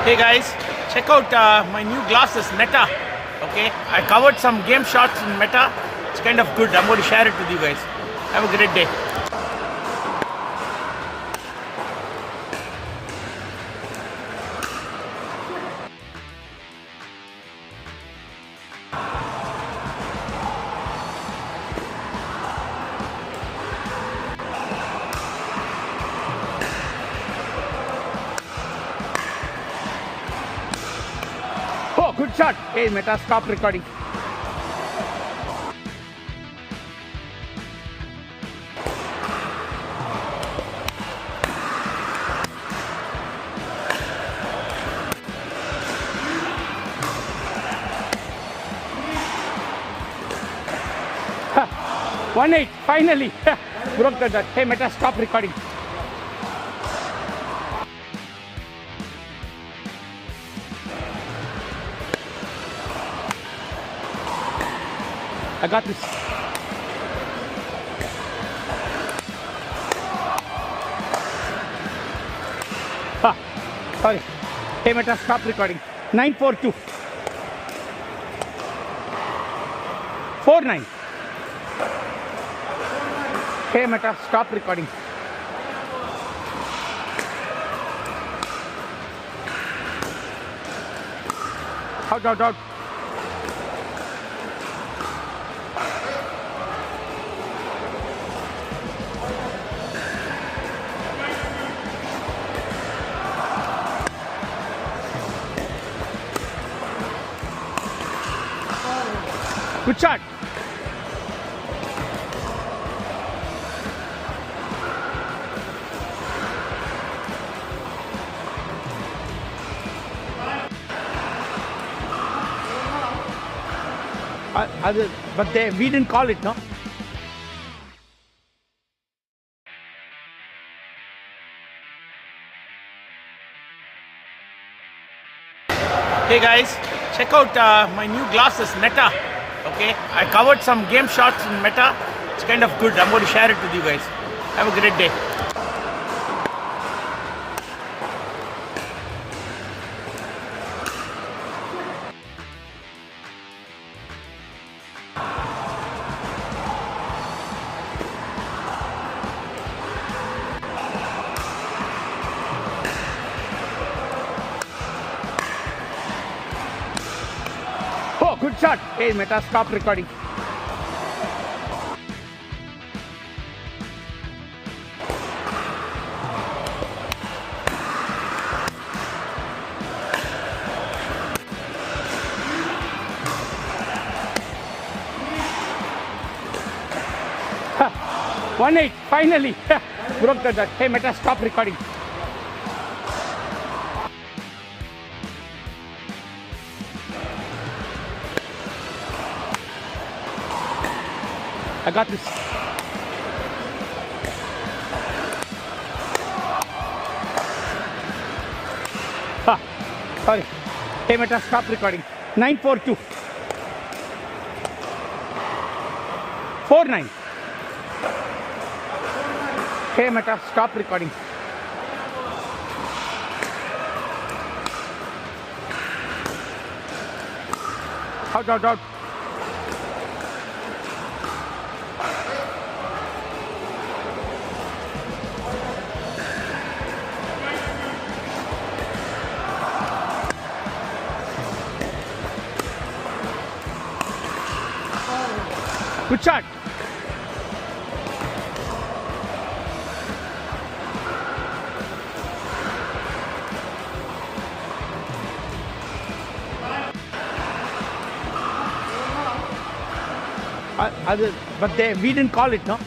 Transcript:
Hey guys, check out my new glasses, Meta. Okay, I covered some game shots in Meta. It's kind of good. I'm going to share it with you guys. Have a great day. Oh, good shot. Hey, Meta, stop recording. Ha, 1-8, finally. Broke the dot. Hey, Meta, stop recording. I got this. Ha, sorry. Hey, Meta, stop recording. 9-4-2. 4-9. Hey, Meta, stop recording. Out. Good shot. But we didn't call it, no? Hey guys, check out my new glasses, Meta. Okay, I covered some game shots in Meta. It's kind of good. I'm going to share it with you guys. Have a great day. Oh, good shot. Hey, Meta, stop recording. Ha, 1-8, finally. Broke the dot. Hey, Meta, stop recording. I got this. Ha, sorry. Hey, Meta, stop recording. 9-4-2. 4-9. Hey, Meta, stop recording. Out. Good shot. But we didn't call it, no?